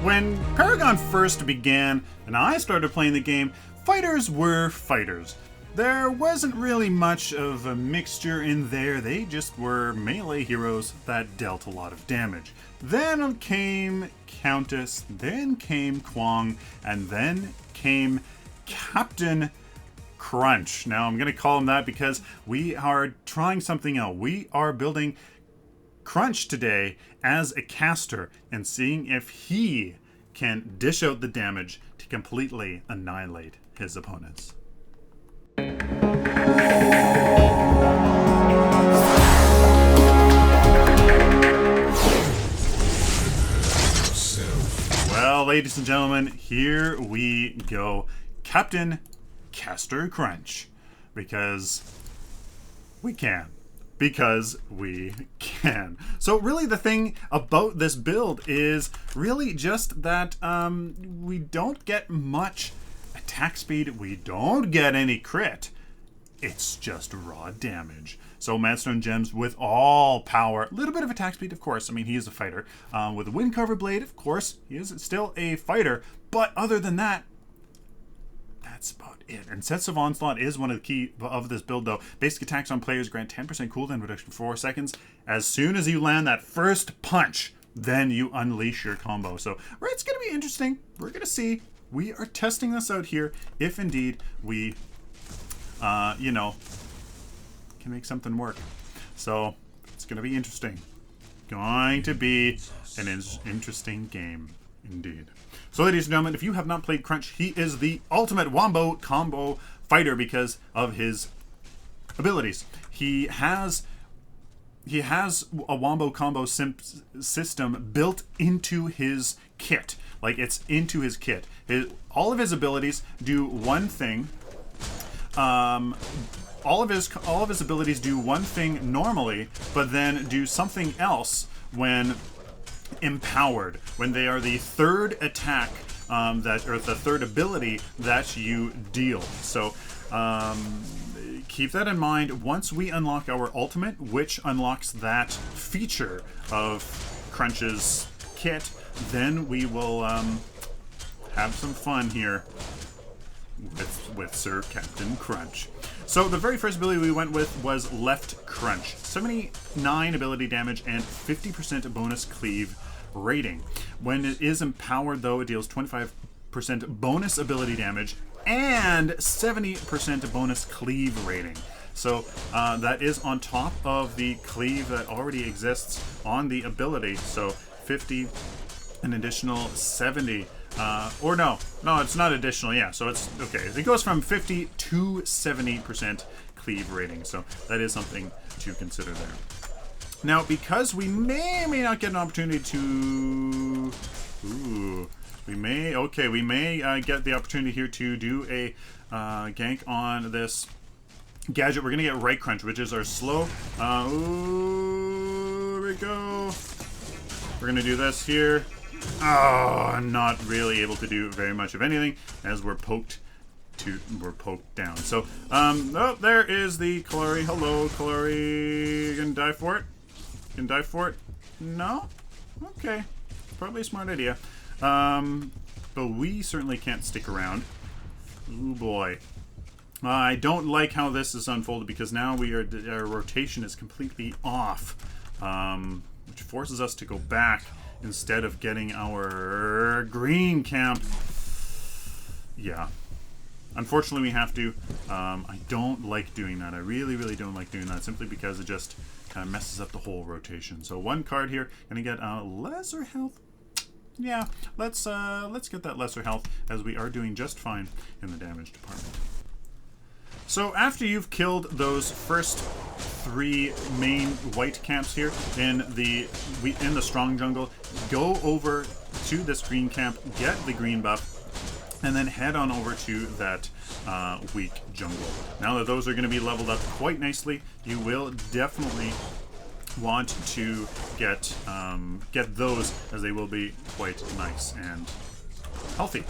When Paragon first began and I started playing the game, fighters were fighters. There wasn't really much of a mixture in there, they just were melee heroes that dealt a lot of damage. Then came Countess, then came Kwong, and then came Captain Crunch. Now I'm going to call him that because we are trying something out. We are building Crunch today as a caster and seeing if he can dish out the damage to completely annihilate his opponents. Well, ladies and gentlemen, here we go. Captain Caster Crunch. Because we can. Because we can. So really the thing about this build is really just that we don't get much attack speed. We don't get any crit. It's just raw damage. So Madstone Gems with all power. A little bit of attack speed, of course. I mean, he is a fighter. With a Wind Cover Blade, of course, he is still a fighter. But other than that, that's about it. And Sets of Onslaught is one of the key of this build, though. Basic attacks on players grant 10% cooldown reduction for 4 seconds. As soon as you land that first punch, then you unleash your combo. So it's going to be interesting. We're going to see. We are testing this out here. If indeed we, can make something work. So it's going to be interesting. Going to be an interesting game indeed. So ladies and gentlemen, if you have not played Crunch, he is the ultimate wombo combo fighter because of his abilities. He has a wombo combo system built into his kit. Like, it's into his kit. All of his abilities do one thing. All of his abilities do one thing normally, but then do something else when empowered, when they are the third attack or the third ability that you deal. So keep that in mind. Once we unlock our ultimate, which unlocks that feature of Crunch's kit, then we will have some fun here with Sir Captain Crunch. So the very first ability we went with was Left Crunch. 79 ability damage and 50% bonus cleave rating. When it is empowered, though, it deals 25% bonus ability damage and 70% bonus cleave rating. So that is on top of the cleave that already exists on the ability. So 50, an additional 70. Or no, it's not additional. Yeah, so it's okay. It goes from 50 to 70% cleave rating. So that is something to consider there. Now, because we may or may not get an opportunity to, we may get the opportunity here to do a gank on this gadget. We're gonna get Right Crunch, which is our slow. Here we go. We're gonna do this here. Oh, I'm not really able to do very much of anything as we're poked down. So, there is the Kalari. Hello, Kalari. You gonna die for it? Can die for it? No? Okay. Probably a smart idea. But we certainly can't stick around. Oh boy. I don't like how this is unfolded because now our rotation is completely off. Which forces us to go back instead of getting our green camp. Yeah. Unfortunately, we have to. I don't like doing that. I really, really don't like doing that simply because it just kind of messes up the whole rotation. So one card here, gonna get lesser health. Yeah, let's get that lesser health as we are doing just fine in the damage department. So after you've killed those first 3 main white camps here in the strong jungle, go over to this green camp, get the green buff, and then head on over to that weak jungle. Now that those are going to be leveled up quite nicely, you will definitely want to get those, as they will be quite nice and healthy.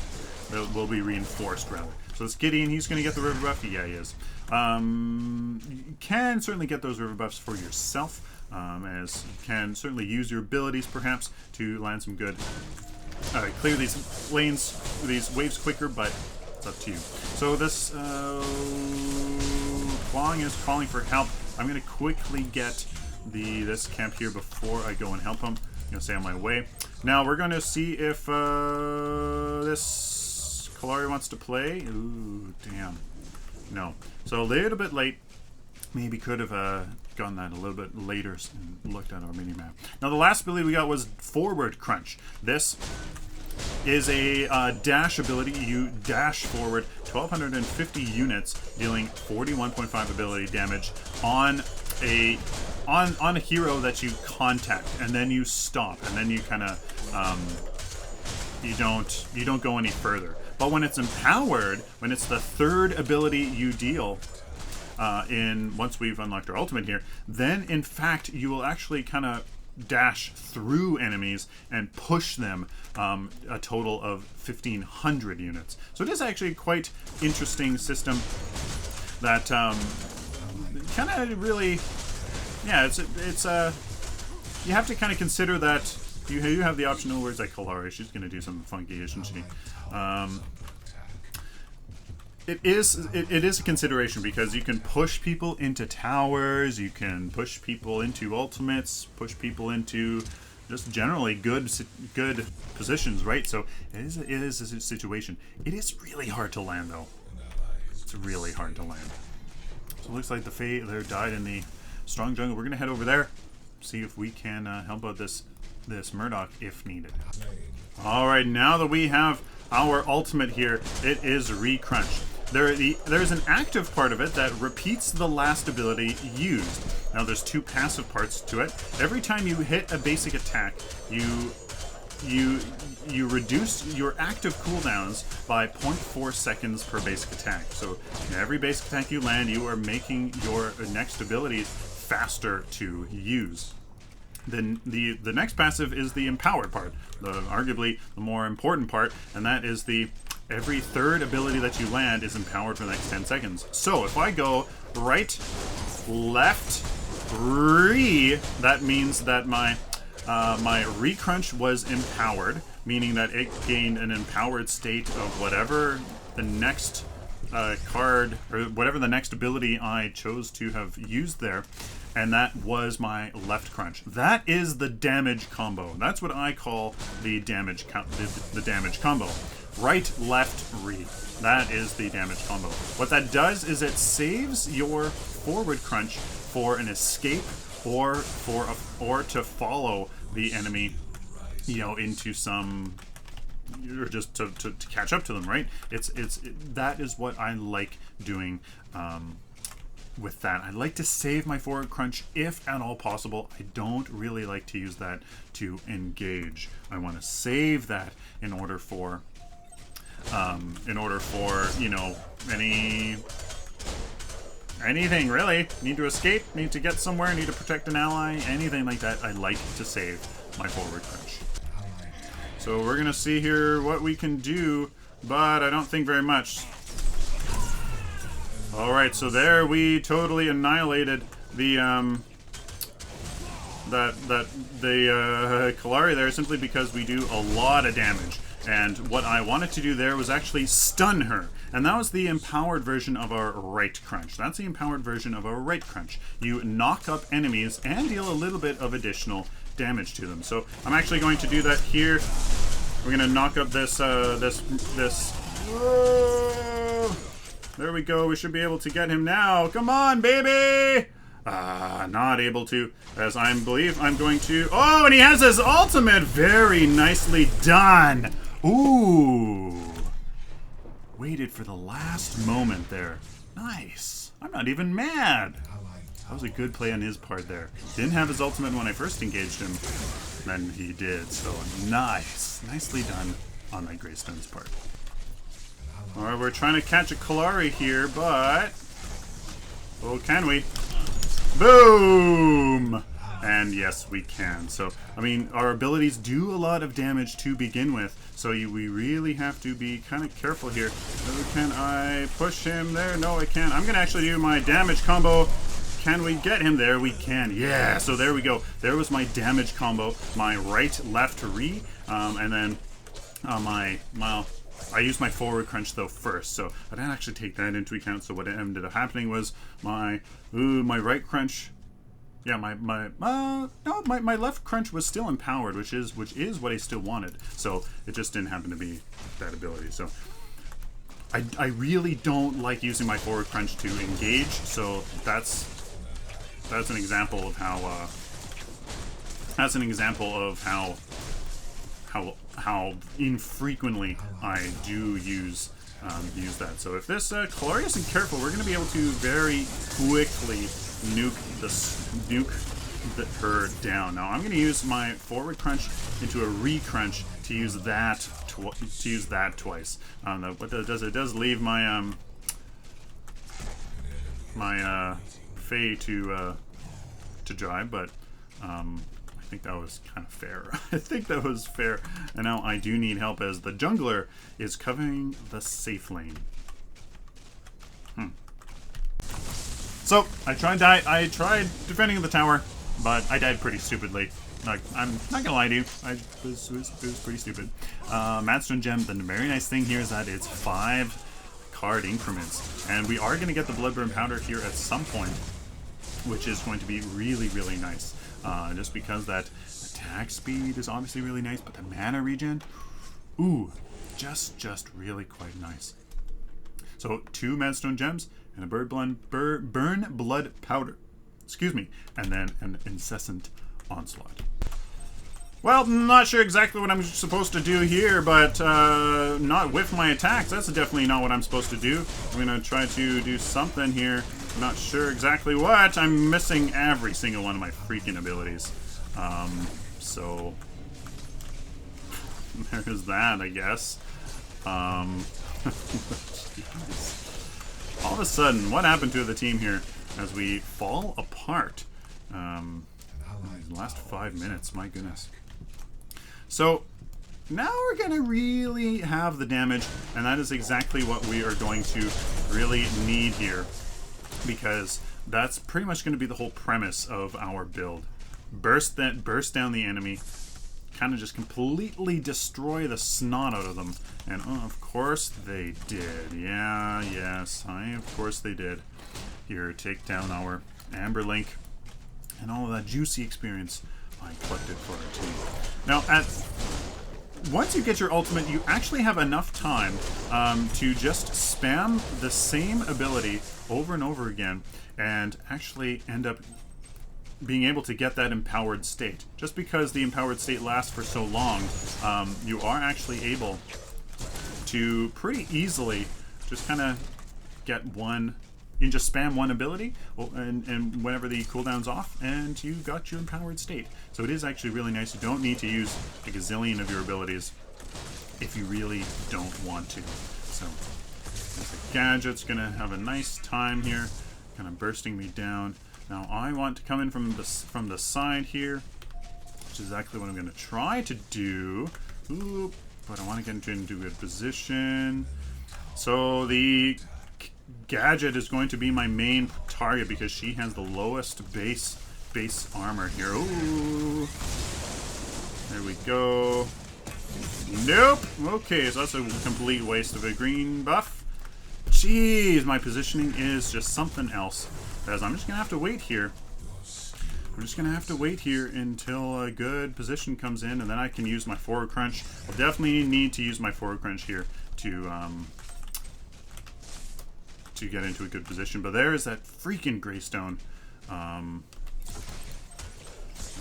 They will be reinforced, rather. So this Gideon, he's going to get the river buff. Yeah, he is. You can certainly get those river buffs for yourself, as you can certainly use your abilities, perhaps, to land some good clear these lanes, these waves quicker, but it's up to you. So this Kwong is calling for help. I'm going to quickly get this camp here before I go and help him. I'm going to stay on my way. Now we're going to see if this Kalari wants to play. Ooh, damn. No. So a little bit late. Maybe could have gotten that a little bit later and looked at our mini-map. Now the last ability we got was Forward Crunch. This is a dash ability. You dash forward 1,250 units, dealing 41.5 ability damage on a hero that you contact, and then you stop, and then you kind of you don't go any further. But when it's empowered, when it's the third ability you deal once we've unlocked our ultimate here, then in fact you will actually kind of dash through enemies and push them a total of 1,500 units. So it is actually a quite interesting system that kind of really, yeah, it's you have to kind of consider that you have the option. Oh, where's that Kalari? She's going to do something funky, isn't she? It is a consideration because you can push people into towers, you can push people into ultimates, push people into just generally good positions, right? So it is a situation. It is really hard to land though. It's really hard to land. So it looks like the Fae there died in the strong jungle. We're gonna head over there, see if we can help out this Murdoch if needed. All right, now that we have our ultimate here, it is Recrunch. There's an active part of it that repeats the last ability used. Now there's two passive parts to it. Every time you hit a basic attack, you reduce your active cooldowns by 0.4 seconds per basic attack. So every basic attack you land, you are making your next abilities faster to use. Then the next passive is the empowered part, arguably the more important part, and that is every third ability that you land is empowered for the next 10 seconds. So if I go right, left, re, that means that my Recrunch was empowered, meaning that it gained an empowered state of whatever the next card, or whatever the next ability I chose to have used there, and that was my left crunch. That is the damage combo. That's what I call the damage combo. Right, left, re. That is the damage combo. What that does is it saves your forward crunch for an escape or to follow the enemy, into some, or just to catch up to them, right? That is what I like doing with that. I like to save my forward crunch if at all possible. I don't really like to use that to engage. I want to save that in order for anything really. Need to escape, need to get somewhere, need to protect an ally, anything like that. I like to save my forward crunch. So we're gonna see here what we can do, but I don't think very much. All right, so there we totally annihilated the Kalari there, simply because we do a lot of damage. And what I wanted to do there was actually stun her. And that was the empowered version of our right crunch. That's the empowered version of our right crunch. You knock up enemies and deal a little bit of additional damage to them. So I'm actually going to do that here. We're going to knock up this. Whoa! There we go. We should be able to get him now. Come on, baby! Not able to, as I believe I'm going to. Oh, and he has his ultimate. Very nicely done. Ooh. Waited for the last moment there. Nice. I'm not even mad. That was a good play on his part there. Didn't have his ultimate when I first engaged him. Then he did, so nice. Nicely done on that Greystone's part. Alright, we're trying to catch a Kalari here, but... oh, can we? Boom! And yes, we can. So, I mean, our abilities do a lot of damage to begin with, so we really have to be kind of careful here. Can I push him there? No, I can't. I'm going to actually do my damage combo. Can we get him there? We can. Yeah, so there we go. There was my damage combo. My right, left, re, and then I used my forward crunch though first, so I didn't actually take that into account. So what ended up happening was my right crunch. Yeah, my left crunch was still empowered, which is what I still wanted. So it just didn't happen to be that ability. So I really don't like using my forward crunch to engage. So that's an example of how how infrequently I do use that. So if this Calori isn't careful, we're going to be able to very quickly nuke her down. Now I'm going to use my forward crunch into a re-crunch to use that twice. What that does, it does leave my my Fae to dry, but I think that was kind of fair. I think that was fair. And now I do need help as the jungler is covering the safe lane. So I tried defending the tower, but I died pretty stupidly. Like, I'm not gonna lie to you, it was pretty stupid. Madstone Gem, the very nice thing here is that it's 5 card increments, and we are gonna get the Bloodburn Powder here at some point, which is going to be really, really nice. Just because that attack speed is obviously really nice, but the mana regen, ooh, just really quite nice. So 2 Madstone Gems and a Burn Blood Powder, excuse me, and then an Incessant Onslaught. Well, not sure exactly what I'm supposed to do here, but not whiff my attacks. That's definitely not what I'm supposed to do. I'm going to try to do something here. I'm not sure exactly what. I'm missing every single one of my freaking abilities. So there's that, I guess. All of a sudden, what happened to the team here as we fall apart? The last 5 minutes, my goodness. So now we're going to really have the damage, and that is exactly what we are going to really need here, because that's pretty much going to be the whole premise of our build. Burst down the enemy, kind of just completely destroy the snot out of them. And oh, of course they did. Yeah, yes, of course they did. Here, take down our Amber Link and all of that juicy experience I collected for our team. Now, once you get your ultimate, you actually have enough time to just spam the same ability over and over again and actually end up being able to get that empowered state. Just because the empowered state lasts for so long, you are actually able to pretty easily just kind of get one. You can just spam one ability, and whenever the cooldown's off, and you got your empowered state. So it is actually really nice. You don't need to use a gazillion of your abilities if you really don't want to. So the gadget's gonna have a nice time here, kind of bursting me down. Now I want to come in from the side here, which is exactly what I'm gonna try to do. Ooh, but I want to get into a good position. So the gadget is going to be my main target because she has the lowest base armor here. Ooh, there we go. Nope. Okay, so that's a complete waste of a green buff. Jeez, my positioning is just something else. As I'm just gonna have to wait here. I'm just gonna have to wait here until a good position comes in, and then I can use my forward crunch. I'll definitely need to use my forward crunch here to get into a good position. But there is that freaking Greystone. I'm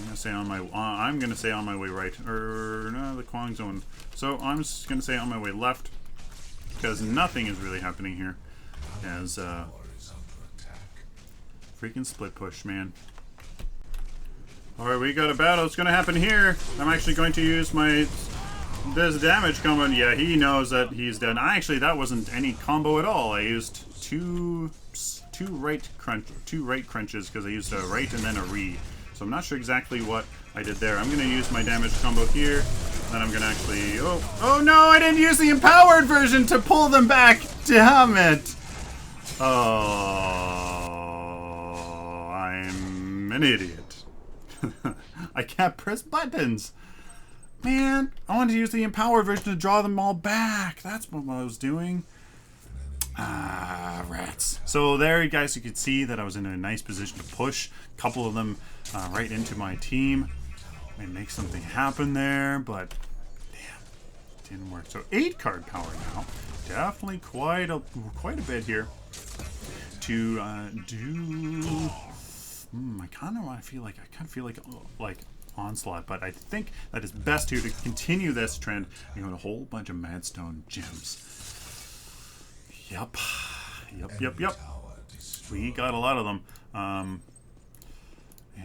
gonna say on my way right, or no, the Kwang Zone. So I'm just gonna say on my way left because nothing is really happening here. As freaking split push, man. All right, we got a battle. It's gonna happen here. I'm actually going to use this damage combo. Yeah, he knows that he's dead. Actually, that wasn't any combo at all. I used two right crunches because I used a right and then a re. So I'm not sure exactly what I did there. I'm gonna use my damage combo here. Then I'm gonna actually. Oh no! I didn't use the empowered version to pull them back. Damn it! Oh, I'm an idiot. I can't press buttons. Man, I wanted to use the empowered version to draw them all back. That's what I was doing. Ah, rats. So there, you guys, you could see that I was in a nice position to push a couple of them right into my team and make something happen there, but damn, didn't work. So 8 card power now. Definitely quite a bit here to do. I kind of feel like Onslaught, but I think that it's best here to continue this trend and go a whole bunch of Madstone gems. Yep. We got a lot of them. And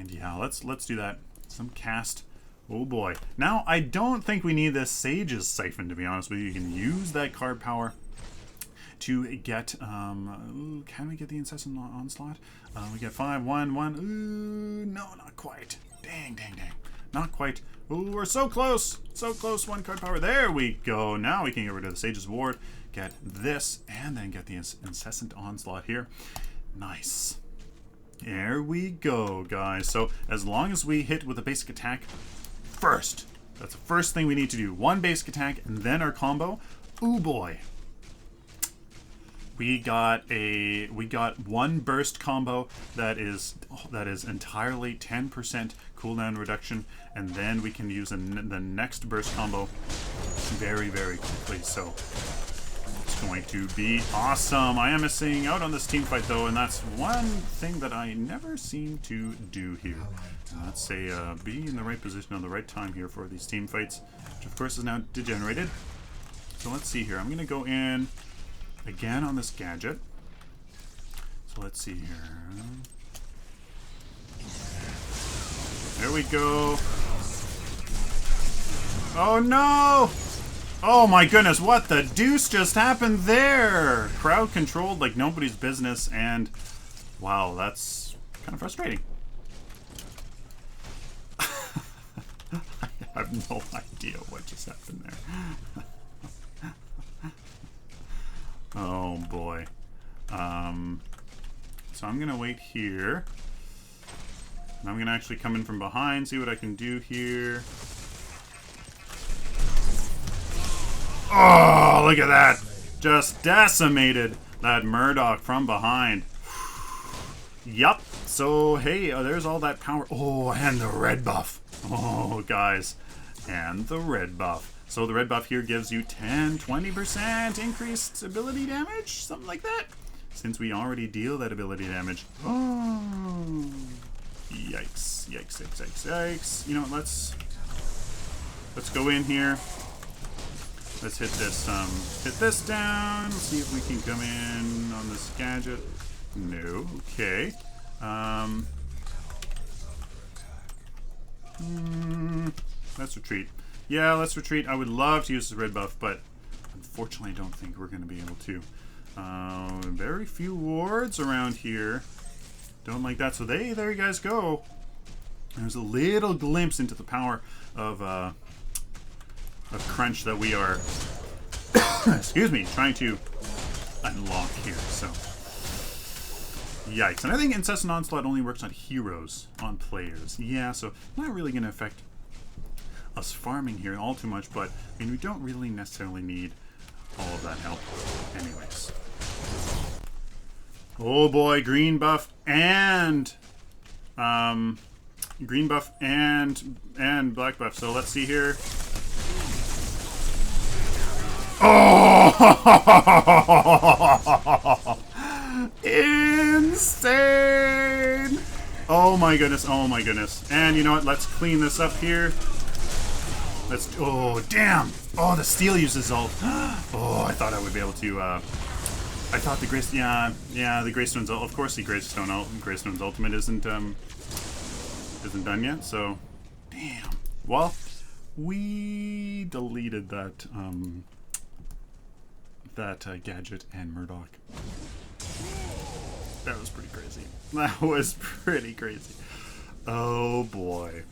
yeah, let's do that. Some cast. Oh boy. Now I don't think we need this Sage's Siphon, to be honest with you. You can use that card power to get can we get the Incessant Onslaught? We get 5, 1, 1. Ooh, no, not quite. Dang. Not quite. Ooh, we're so close. So close. 1 card power. There we go. Now we can get rid of the Sage's Ward, get this, and then get the Incessant Onslaught here. Nice. There we go, guys. So as long as we hit with a basic attack first, that's the first thing we need to do. 1 basic attack and then our combo. Ooh boy. We got 1 burst combo that is entirely 10% cooldown reduction, and then we can use the next burst combo very, very quickly. So it's going to be awesome. I am missing out on this team fight though, and that's one thing that I never seem to do here. Let's say be in the right position at the right time here for these team fights, which of course is now degenerated. So let's see here. I'm gonna go in again on this gadget. So let's see here. There we go. Oh no! Oh my goodness, what the deuce just happened there? Crowd controlled like nobody's business, and wow, that's kind of frustrating. I have no idea what just happened there. Oh boy. So I'm gonna wait here. And I'm gonna actually come in from behind, see what I can do here. Oh, look at that! Just decimated that Murdoch from behind. Yup. So hey, there's all that power. Oh, and the red buff. Oh, guys, and the red buff. So the red buff here gives you 20% increased ability damage, something like that. Since we already deal that ability damage. Oh, yikes! You know what? Let's go in here. Let's hit this down. See if we can come in on this gadget. No. Okay. Let's retreat. Yeah, let's retreat. I would love to use the red buff, but unfortunately I don't think we're going to be able to. Very few wards around here. Don't like that. So there you guys go. There's a little glimpse into the power of crunch that we are excuse me, trying to unlock here. So yikes. And I think Incessant Onslaught only works on heroes, on players. Yeah, so not really going to affect us farming here all too much, but I mean, we don't really necessarily need all of that help anyways. Oh boy, green buff and black buff. So let's see here. Oh, insane! Oh my goodness, oh my goodness. And you know what? Let's clean this up here. Let's. Oh damn! Oh, the steel uses ult. Oh, I thought I would be able to. I thought the Grace. Yeah, the Greystone's ult. Of course, the Greystone's ultimate isn't done yet. So, damn. Well, we deleted that gadget and Murdoch. That was pretty crazy. That was pretty crazy. Oh boy.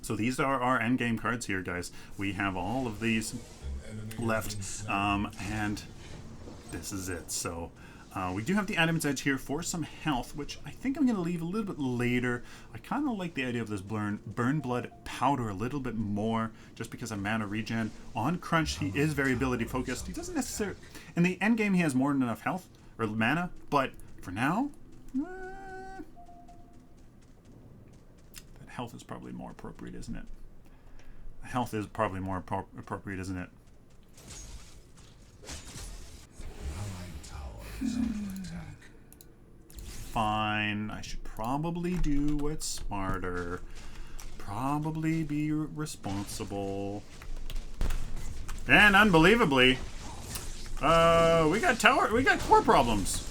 So these are our endgame cards here, guys. We have all of these left, and this is it. So We do have the Adam's Edge here for some health, which I think I'm going to leave a little bit later. I kind of like the idea of this burn blood powder a little bit more, just because of mana regen. On Crunch, he is very ability focused. He doesn't necessarily... In the end game, he has more than enough health, or mana, but for now... that health is probably more appropriate, isn't it? Health is probably more appropriate, isn't it? Fine, I should probably do what's smarter. Probably be responsible. And unbelievably, we got core problems.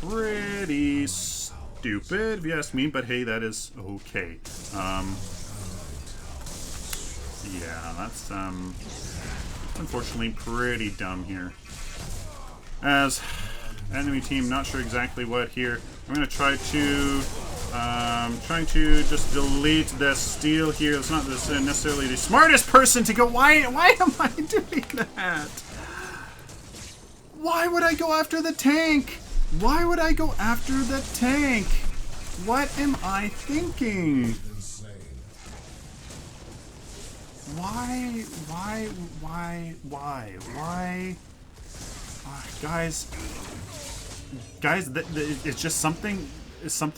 Pretty stupid if you ask me, but hey, that is okay. Yeah, that's unfortunately pretty dumb here. As enemy team, not sure exactly what here. I'm gonna try to trying to just delete this steal here. It's not necessarily the smartest person to go. Why am I doing that? Why would I go after the tank? Why would I go after the tank? What am I thinking? Why? Guys, it's just something.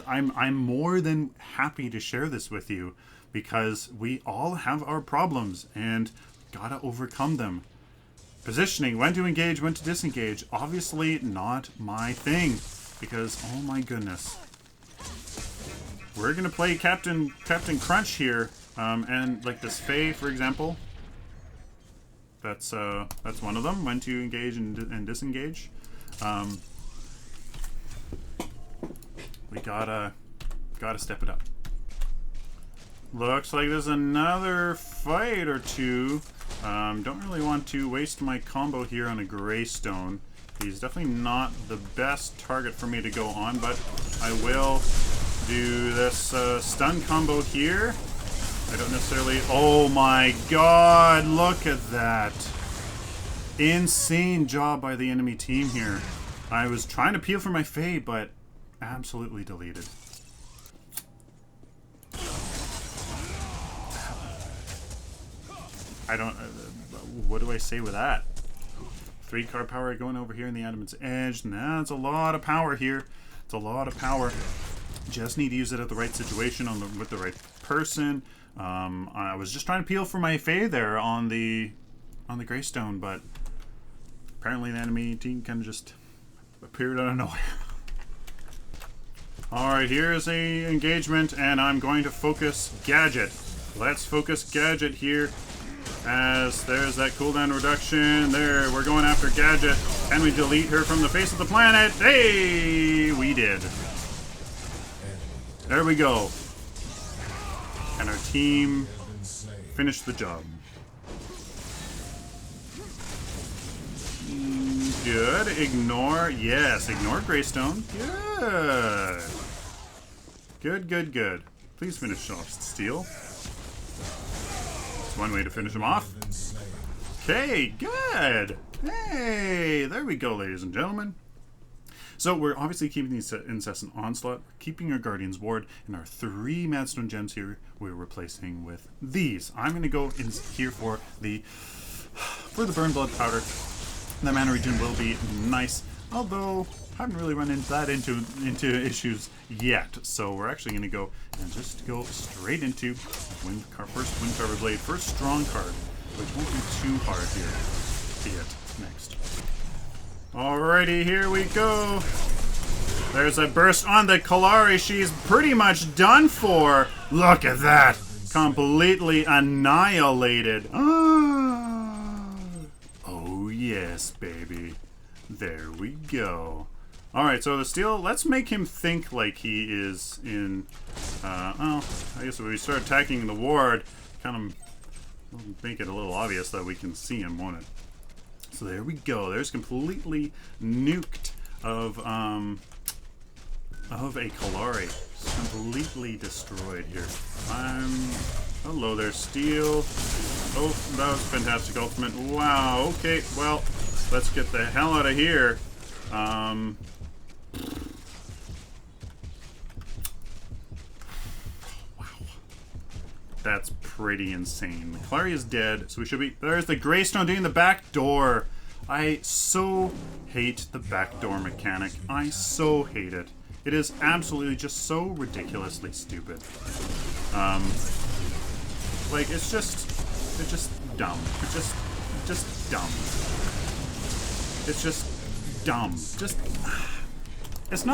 I'm more than happy to share this with you, because we all have our problems and gotta overcome them. Positioning, when to engage, when to disengage, obviously not my thing, because oh my goodness, we're gonna play Captain Crunch here, and like this Fae, for example. That's one of them. When to engage and disengage. We gotta step it up. Looks like there's another fight or two. Don't really want to waste my combo here on a Greystone. He's definitely not the best target for me to go on, but I will do this stun combo here. I don't necessarily... Oh my god, look at that. Insane job by the enemy team here. I was trying to peel for my Fae, but absolutely deleted. I don't... what do I say with that? 3 card power going over here in the Adam's Edge. Nah, it's a lot of power here. It's a lot of power. Just need to use it at the right situation with the right person. I was just trying to peel for my Fae there on the Greystone, but apparently the enemy team kind of just appeared out of nowhere. Alright, here's a engagement, and I'm going to focus Gadget. Let's focus Gadget here, as there's that cooldown reduction. There, we're going after Gadget. Can we delete her from the face of the planet? Hey, we did. There we go. And our team finished the job. Good. Ignore. Yes, ignore Greystone. Good. Good. Please finish off Steel. That's one way to finish him off. Okay, good. Hey, there we go, ladies and gentlemen. So we're obviously keeping the Incessant Onslaught, keeping our Guardian's Ward, and our 3 Madstone Gems here we're replacing with these. I'm going to go in here for the Burn Blood Powder. The mana regen will be nice, although I haven't really run into that into issues yet. So we're actually going to go and just go straight into first Wind Carver Blade, first strong card, which won't be too hard here to get next. Alrighty, here we go. There's a burst on the Kalari. She's pretty much done for. Look at that. Completely annihilated. Oh, yes, baby. There we go. Alright, so the Steel, let's make him think like he is in... well, I guess if we start attacking the ward, kind of make it a little obvious that we can see him, won't it? So there we go. There's completely nuked of a Kalari. It's completely destroyed here. Hello there, Steel. Oh, that was fantastic ultimate. Wow. Okay, well, let's get the hell out of here. That's pretty insane. Clary is dead, so we should be... There's the Greystone doing the back door. I so hate the backdoor mechanic. I so hate it. It is absolutely just so ridiculously stupid. Like, it's just dumb. It's just dumb. It's just dumb. Just... It's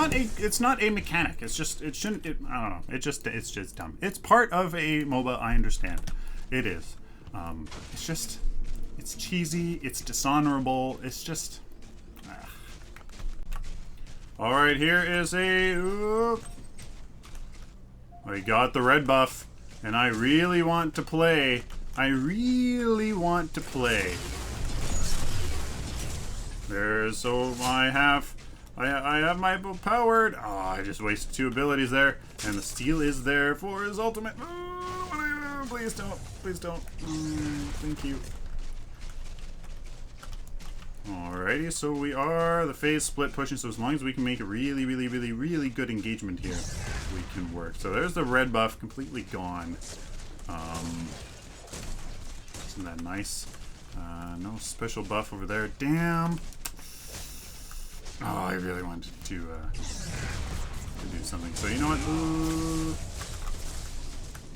not a mechanic. It's just, it shouldn't, I don't know. It's just dumb. It's part of a MOBA, I understand. It is. It's just, it's cheesy, it's dishonorable, it's just... Alright, here is a... I got the red buff, and I really want to play. I really want to play. So I have my powered. Oh, I just wasted 2 abilities there. And the steel is there for his ultimate. Oh, please don't. Please don't. Thank you. Alrighty, so we are the phase split pushing, so as long as we can make a really, really, really, really good engagement here, we can work. So there's the red buff completely gone. Isn't that nice? No special buff over there. Damn. Oh, I really wanted to do something. So you know what?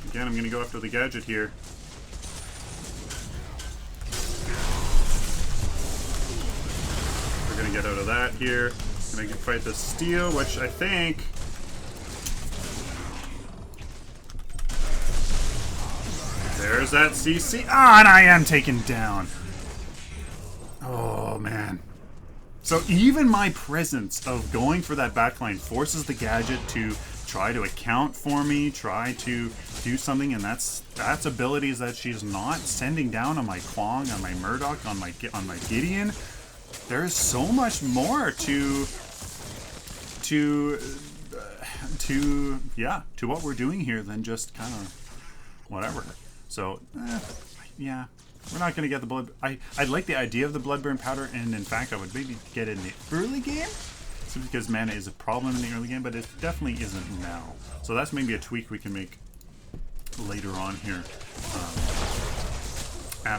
Again, I'm going to go after the gadget here. We're going to get out of that here. Going to fight the steel, which I think... There's that CC. Ah, and I am taken down. Oh, man. So even my presence of going for that backline forces the gadget to try to account for me, try to do something, and that's abilities that she's not sending down on my Kwong, on my Murdoch, on my Gideon. There is so much more to what we're doing here than just kind of whatever. So yeah. We're not going to get the blood. I like the idea of the bloodburn powder, and in fact, I would maybe get it in the early game, simply because mana is a problem in the early game, but it definitely isn't now. So that's maybe a tweak we can make later on here,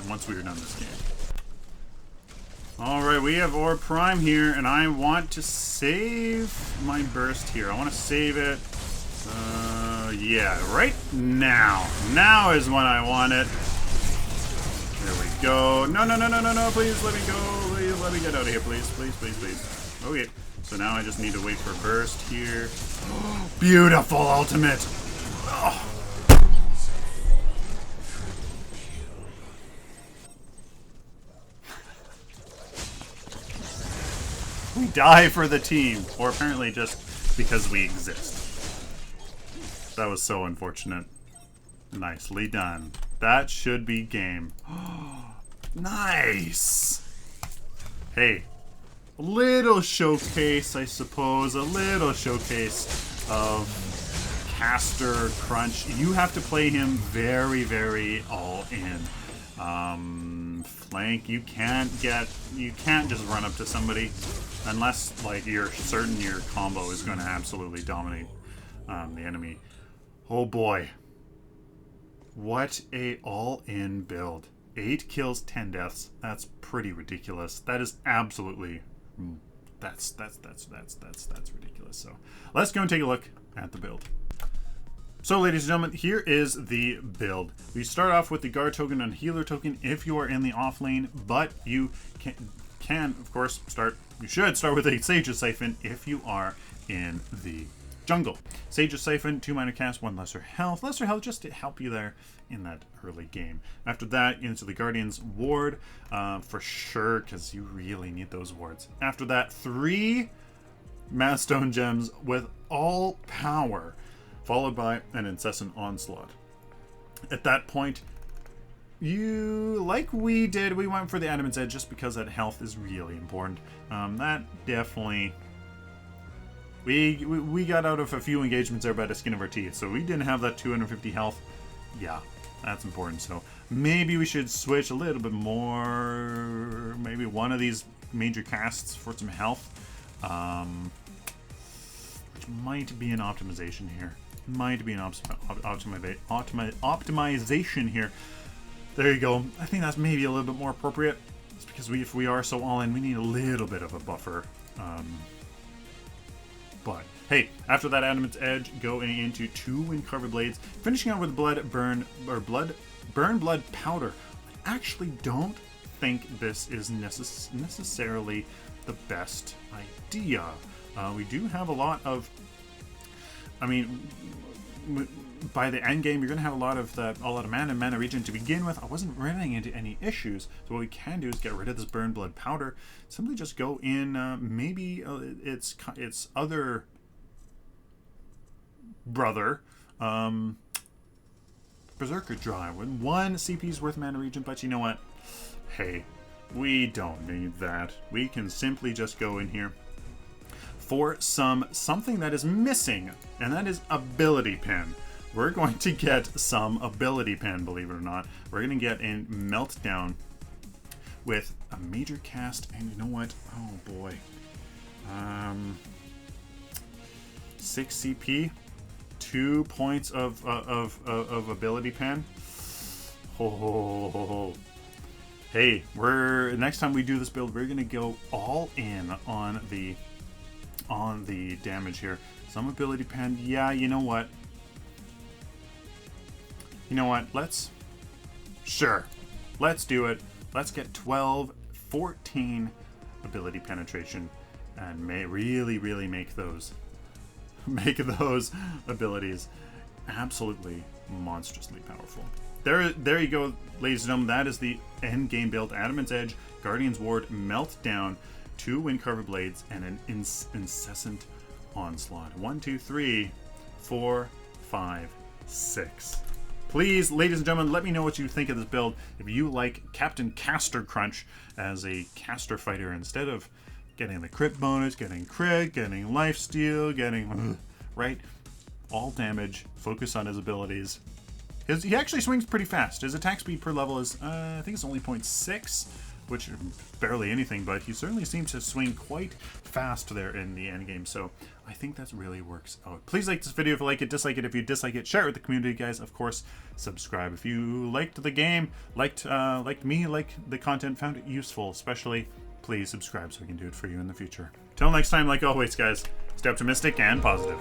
once we are done this game. All right, we have Orb Prime here, and I want to save my burst here. I want to save it. Yeah, right now. Now is when I want it. There we go. No, please let me go. Please let me get out of here, please. Please. Okay, so now I just need to wait for burst here. Beautiful ultimate. Oh. We die for the team, or apparently just because we exist. That was so unfortunate. Nicely done. That should be game. Nice! Hey, a little showcase, I suppose. A little showcase of caster crunch. You have to play him very, very all in. Flank, you can't just run up to somebody unless like you're certain your combo is going to absolutely dominate the enemy. Oh boy. What a all-in build. 8 kills, 10 deaths. That's pretty ridiculous. That is absolutely... That's ridiculous. So let's go and take a look at the build. So ladies and gentlemen, here is the build. We start off with the guard token and healer token if you are in the off lane, but you can of course you should start with a Sage's Siphon if you are in the jungle. Sage's Siphon, 2 minor cast, 1 lesser health. Lesser health just to help you there in that early game. After that, into the Guardian's Ward, for sure, because you really need those wards. After that, 3 Mathstone Gems with all power, followed by an Incessant Onslaught. At that point, like we did, we went for the Adamant's Edge just because that health is really important. That definitely... We got out of a few engagements there by the skin of our teeth, so we didn't have that 250 health. Yeah, that's important. So maybe we should switch a little bit more, maybe one of these major casts for some health. Which might be an optimization here. Might be an optimization here. There you go. I think that's maybe a little bit more appropriate. It's because if we are so all in, we need a little bit of a buffer. But hey, after that Adamant's Edge, going into 2 Wind Carver Blades, finishing out with Burn Blood Powder. I actually don't think this is necessarily the best idea. We do have a lot of, I mean, by the end game, you're going to have a lot of mana regen to begin with. I wasn't running into any issues, so what we can do is get rid of this Burn Blood Powder. Simply just go in, maybe its other brother, Berserker Drive, with 1 CP's worth mana regen. But you know what? Hey, we don't need that. We can simply just go in here for something that is missing, and that is ability pin. We're going to get some ability pin, believe it or not. We're going to get in Meltdown with a major cast, and you know what? Oh boy. 6 CP, 2 points of ability pin. Oh. Hey, next time we do this build, we're going to go all in on the damage here. Some ability pen. Yeah, you know what? Let's do it. Let's get 12, 14 ability penetration and really make those abilities absolutely monstrously powerful. There you go, ladies and gentlemen. That is the end game build. Adamant's Edge, Guardian's Ward, Meltdown, 2 Wind Carver Blades, and an incessant onslaught. 1, 2, 3, 4, 5, 6. Please, ladies and gentlemen, let me know what you think of this build. If you like Captain Caster Crunch as a caster fighter, instead of getting the crit bonus, getting crit, getting lifesteal, getting right, all damage, focus on his abilities. He actually swings pretty fast. His attack speed per level is, I think it's only 0.6, which is barely anything, but he certainly seems to swing quite fast there in the end game. So I think that really works out. Please like this video if you like it, dislike it if you dislike it, share it with the community, guys. Of course, subscribe if you liked the game, liked me, liked the content, found it useful, especially. Please subscribe so we can do it for you in the future. Till next time, like always, guys, stay optimistic and positive.